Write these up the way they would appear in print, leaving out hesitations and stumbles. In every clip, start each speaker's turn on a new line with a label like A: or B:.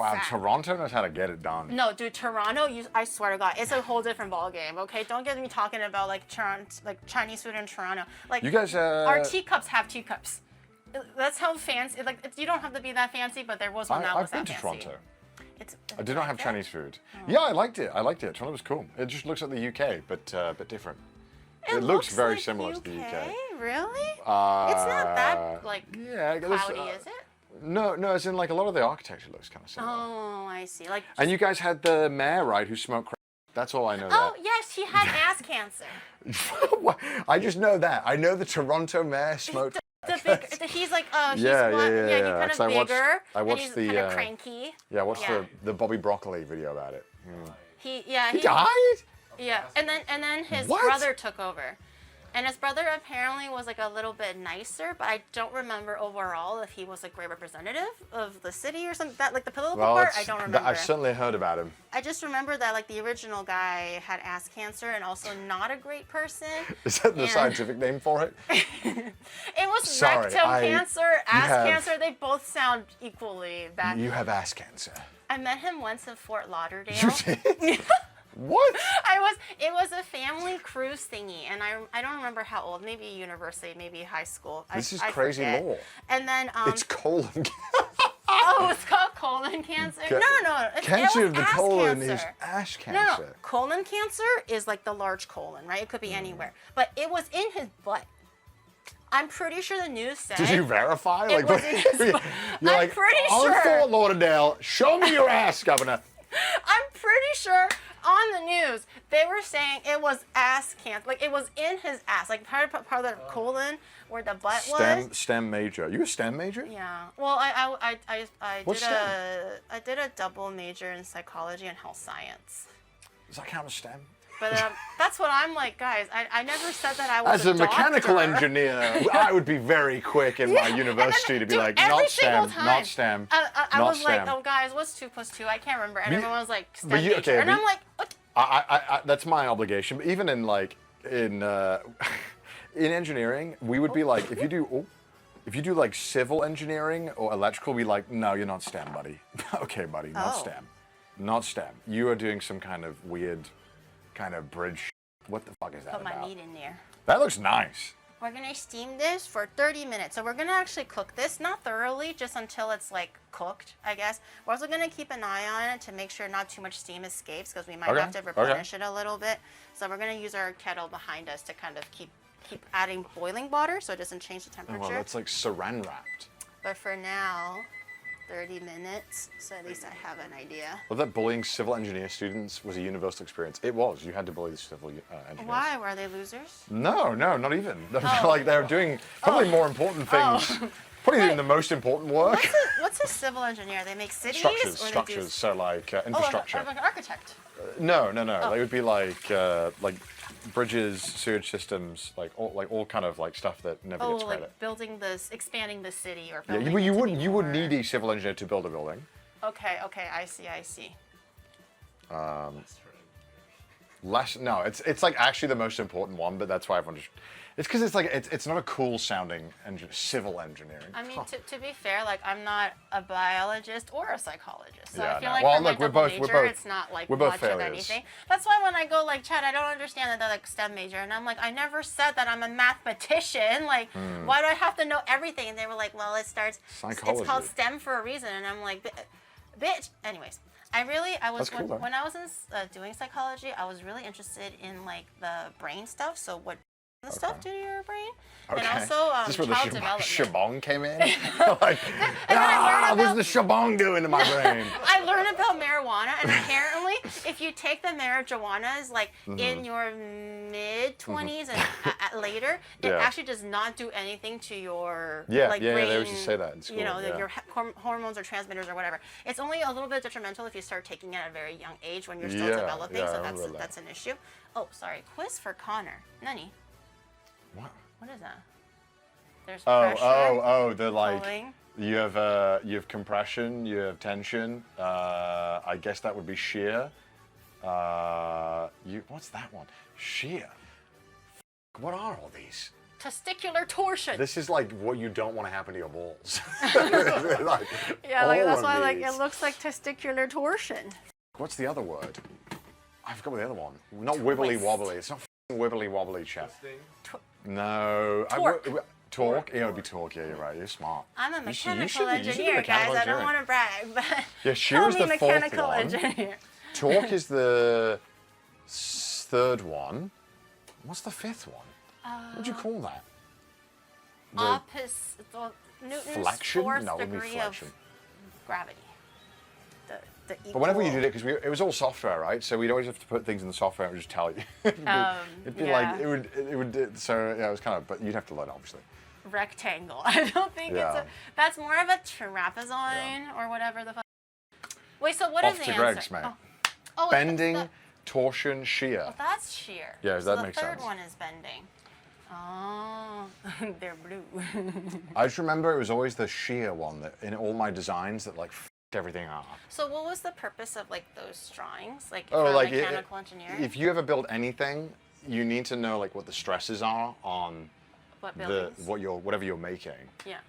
A: Wow, Toronto knows how to get it done.
B: No, dude, Toronto, I swear to God, it's a whole different ballgame, okay? Don't get me talking about like Chinese food in Toronto. Like,
A: you guys,
B: our teacups have teacups. That's how fancy, like, you don't have to be that fancy, but there was one that was that fancy.
A: I've been to Toronto.
B: It's
A: I did not have Chinese food. Oh. Yeah, I liked it. Toronto was cool. It just looks like the UK, but different. It looks very
B: like
A: similar to the UK.
B: Really? It's not that, like, cloudy, is it?
A: No, as in, like, a lot of the architecture looks kind of similar.
B: Oh, I see. Like,
A: and you guys had the mayor, right, who smoked crack. That's all I know.
B: Oh, yes, he had ass cancer.
A: I just know that. I know the Toronto mayor smoked
B: he's like, he's
A: yeah,
B: kind of bigger.
A: I watched the
B: kind of cranky.
A: Yeah, I watched the Bobby Broccoli video about it. Mm.
B: He
A: died?
B: Yeah, and then his brother took over. And his brother apparently was like a little bit nicer, but I don't remember overall if he was a great representative of the city or something. That, like the political part, I don't remember.
A: I've certainly heard about him.
B: I just remember that like the original guy had ass cancer and also not a great person.
A: Is that the scientific name for it?
B: It was rectum cancer, ass cancer. They both sound equally bad.
A: You have ass cancer.
B: I met him once in Fort Lauderdale.
A: You did? What?
B: It was a family cruise thingy, and I don't remember how old. Maybe university, maybe high school.
A: This is crazy lore.
B: And then
A: it's colon cancer.
B: Oh, it's called colon cancer. No.
A: Cancer of the colon
B: cancer.
A: is ass cancer.
B: No, colon cancer is like the large colon, right? It could be anywhere, but it was in his butt. I'm pretty sure the news said.
A: Did you verify?
B: It was in his butt. I'm pretty sure.
A: On Fort Lauderdale, show me your ass, Governor.
B: I'm pretty sure on the news they were saying it was ass cancer, like it was in his ass, like part of the colon where the butt was.
A: STEM major. You a STEM major?
B: Yeah. Well, I did a double major in psychology and health science.
A: Does that count as STEM?
B: But that's what I'm like, guys. I never said that I was
A: as a mechanical engineer. I would be very quick in my university to be like, not STEM, not STEM.
B: I was like, oh guys, what's 2 + 2? I can't remember. And everyone was like, STEM major. And I'm like, what?
A: That's my obligation. But even in like in engineering, we would be like, if you do like civil engineering or electrical, we'd be like, no, you're not STEM, buddy. Okay, buddy, not STEM, not STEM. You are doing some kind of weird. Kind of bridge. What the fuck is that about?
B: Put my meat in there.
A: That looks nice.
B: We're gonna steam this for 30 minutes. So we're gonna actually cook this, not thoroughly, just until it's like cooked, I guess. We're also gonna keep an eye on it to make sure not too much steam escapes because we might have to replenish it a little bit. So we're gonna use our kettle behind us to kind of keep adding boiling water so it doesn't change the temperature.
A: Oh, well, it's like saran wrapped.
B: But for now, 30 minutes, so at least I have an idea.
A: Well, that bullying civil engineer students was a universal experience. It was. You had to bully the civil engineers.
B: Why? Were they losers?
A: No, not even. Like they're doing probably more important things. Probably even the most important work.
B: What's a civil engineer? They make cities?
A: Structures. So like infrastructure.
B: Oh, like an architect.
A: No. They would be like bridges, sewage systems, like all kind of like stuff that never gets credit.
B: Like building expanding the city or building.
A: Yeah, you would need a civil engineer to build a building.
B: Okay, I see.
A: No, it's like actually the most important one, but that's why everyone just. It's because it's like it's not a cool sounding civil engineering.
B: I mean, to be fair, like I'm not a biologist or a psychologist, so
A: yeah,
B: I feel
A: no.
B: like for my double major, it's not like much of anything. That's why when I go like, Chad, I don't understand that they're like STEM major, and I'm like, I never said that I'm a mathematician. Like, why do I have to know everything? And they were like, well, it's called STEM for a reason, and I'm like, bitch. Anyways. When I was doing psychology, I was really interested in like the brain stuff. So what stuff do to your brain, and also
A: Is this where
B: child
A: the
B: development.
A: shabong came in? Like, what's the shabong doing to my brain?
B: I learned about marijuana, and apparently, if you take the marijuanas like in your mid-20s and later, it actually does not do anything to your brain.
A: They always just say that in school.
B: You know, your hormones or transmitters or whatever. It's only a little bit detrimental if you start taking it at a very young age when you're still developing. So that's an issue. Oh, sorry. Quiz for Connor. Nani? What is that? There's pressure.
A: They're like
B: pulling.
A: you have compression, you have tension. I guess that would be shear. What's that one? Shear. What are all these?
B: testicular torsion.
A: This is like what you don't want to happen to your balls.
B: Like, yeah, like that's why like it looks like testicular torsion.
A: What's the other word? I forgot what the other one. Not wibbly wobbly. It's not wibbly wobbly, chap. No.
B: Torque.
A: Torque? Yeah, it would be torque. Yeah, you're right. You're smart.
B: I'm a mechanical engineer, guys. I don't want to brag, but
A: yeah, she was the
B: mechanical
A: fourth
B: engineer.
A: Torque is the third one. What's the fifth one? What would you call that?
B: Newton's
A: flexion?
B: fourth
A: No, it wouldn't be
B: degree
A: flexion.
B: of gravity.
A: But whenever you did it, because it was all software, right? So we'd always have to put things in the software and it would just tell you. It'd be like, it would, so yeah, it was kind of, but you'd have to learn, obviously.
B: Rectangle. I don't think that's more of a trapezoid or whatever the fuck. Wait, so what is the answer?
A: Greg's, mate.
B: Oh,
A: bending, torsion, shear.
B: Well, that's shear.
A: Yeah,
B: so
A: that makes sense.
B: The third one is bending. Oh, they're blue.
A: I just remember it was always the shear one that in all my designs that like f***ed everything up.
B: So what was the purpose of like those drawings, like
A: for
B: a mechanical engineer?
A: If you ever build anything, you need to know like what the stresses are on whatever you're making.
B: Yeah.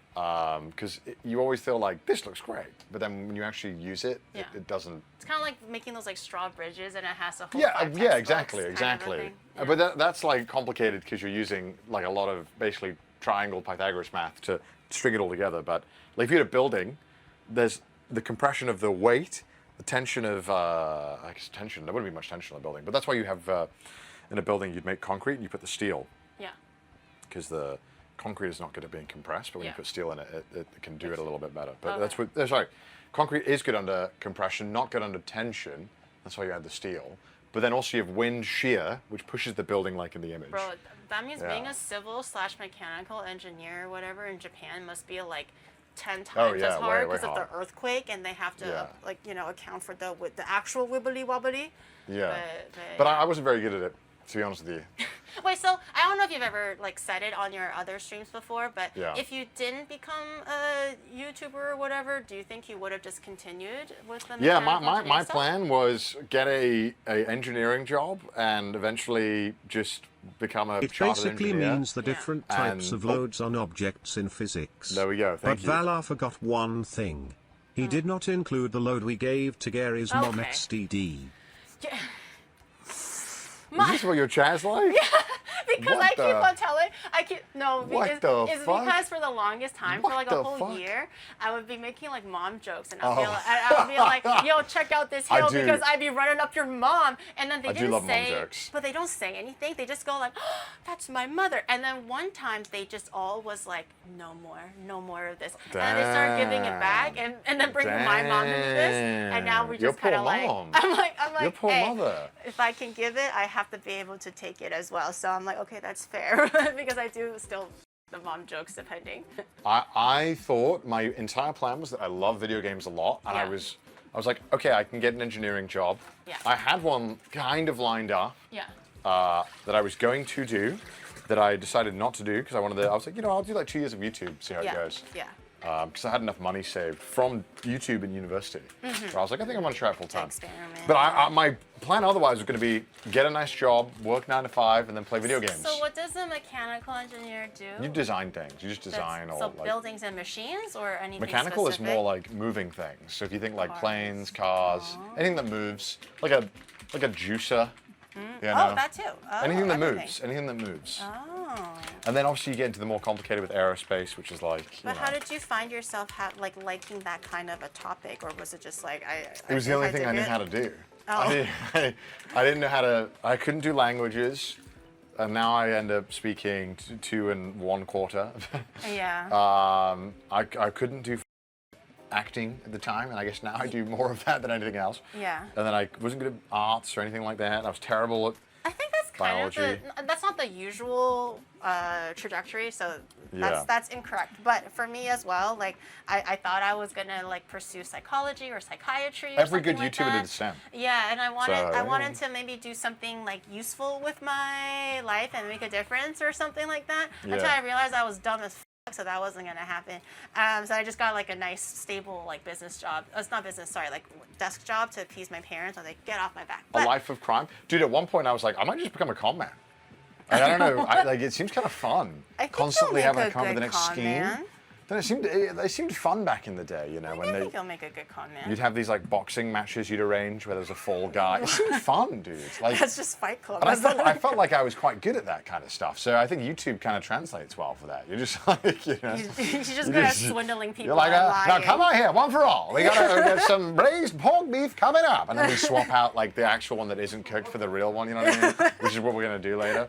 A: Because you always feel like this looks great, but then when you actually use it, it doesn't.
B: It's kind of like making those like straw bridges, and it has a whole.
A: Yeah, exactly.
B: Yeah.
A: But that's like complicated because you're using like a lot of basically triangle Pythagoras math to string it all together. But like if you had a building, there's the compression of the weight, the tension of I guess tension. There wouldn't be much tension in a building, but that's why you have in a building you'd make concrete and you put the steel.
B: Yeah. Because
A: the concrete is not good at being compressed, but when you put steel in it, it can do it a little bit better. But
B: okay.
A: that's what, sorry, concrete is good under compression, not good under tension. That's why you add the steel. But then also you have wind shear, which pushes the building like in the image.
B: Bro, that means being a civil/mechanical engineer or whatever in Japan must be like 10 times as hard because of the earthquake, and they have to like account for the actual wibbly wobbly.
A: Yeah. But I wasn't very good at it, to be honest with you.
B: Wait, so I don't know if you've ever like said it on your other streams before, but if you didn't become a YouTuber or whatever, do you think you would have just continued with the
A: my plan was get a engineering job and eventually just become a
C: It basically means the different types of loads on objects in physics.
A: There we go, thank you.
C: But Valar forgot one thing. He did not include the load we gave to Gary's mom XDD.
A: Yeah. Is this what your chat's like?
B: Yeah, because I keep on telling, because for the longest time, for like a whole year, I would be making like mom jokes, and I would be like, yo, check out this hill, because I'd be running up your mom, and then they didn't say, but they don't say anything, they just go like, oh, that's my mother, and then one time they just all was like, no more of this, and then they started giving it back, and then bringing my mom into this, and now we just kind of like, I'm like,
A: your poor
B: hey,
A: mother.
B: If I can give it, I have to be able to take it as well. So I'm like, okay, that's fair, because I do still the mom jokes depending.
A: I thought my entire plan was that I love video games a lot, and I was like, okay, I can get an engineering job.
B: Yeah.
A: I had one kind of lined up.
B: Yeah.
A: That I was going to do, that I decided not to do because I was like, I'll do like 2 years of YouTube, see how it goes.
B: Yeah.
A: Because I had enough money saved from YouTube in university. Where I was like, I think I'm going to try it full time.
B: Experiment.
A: But my plan otherwise was going to be get a nice job, work 9 to 5, and then play video games.
B: So what does a mechanical engineer do?
A: You design things. You just design all like
B: buildings and machines, or anything
A: mechanical
B: specific?
A: is more like moving things. So if you think like planes, cars, anything that moves, like a juicer.
B: Oh, that too. Oh,
A: anything that moves. Anything that moves.
B: Oh.
A: And then obviously you get into the more complicated with aerospace, which is like.
B: But how did you find yourself liking that kind of a topic, or was it just like
A: It was the only thing I knew how to do.
B: Oh.
A: I didn't know how to. I couldn't do languages, and now I end up speaking 2 1/4.
B: Yeah.
A: I couldn't do acting at the time, and I guess now I do more of that than anything else.
B: Yeah.
A: And then I wasn't good at arts or anything like that. I was terrible at
B: I think that's kind
A: biology.
B: of that's not the usual trajectory, so that's incorrect. But for me as well, like I thought I was gonna like pursue psychology or psychiatry.
A: Every good
B: like
A: YouTuber did the same.
B: Yeah, and I wanted to maybe do something like useful with my life and make a difference or something like that. Until I realized I was dumb as. So that wasn't gonna happen. So I just got like a nice, stable like business job. It's not business, sorry, like desk job to appease my parents. I was like, get off my back.
A: A life of crime, dude. At one point, I was like, I might just become a con man. I don't know. Like it seems kind of fun.
B: I think
A: Constantly
B: you'll make
A: having to
B: a
A: come up with the
B: good
A: next
B: con
A: scheme.
B: man.
A: Then they seemed fun back in the day, you know, when
B: I think you'll make a good con man.
A: you'd have these like boxing matches you'd arrange where there was a fall guy. It seemed fun, dude. Like,
B: That's just Fight Club.
A: and I felt like I was quite good at that kind of stuff. So I think YouTube kind of translates well for that. You're just like, you know.
B: You're just good at swindling people.
A: You're like,
B: and
A: now
B: lying.
A: come on here, one for all. We gotta get some braised pork beef coming up. And then we swap out like the actual one that isn't cooked for the real one, you know what I mean? Which is what we're gonna do later.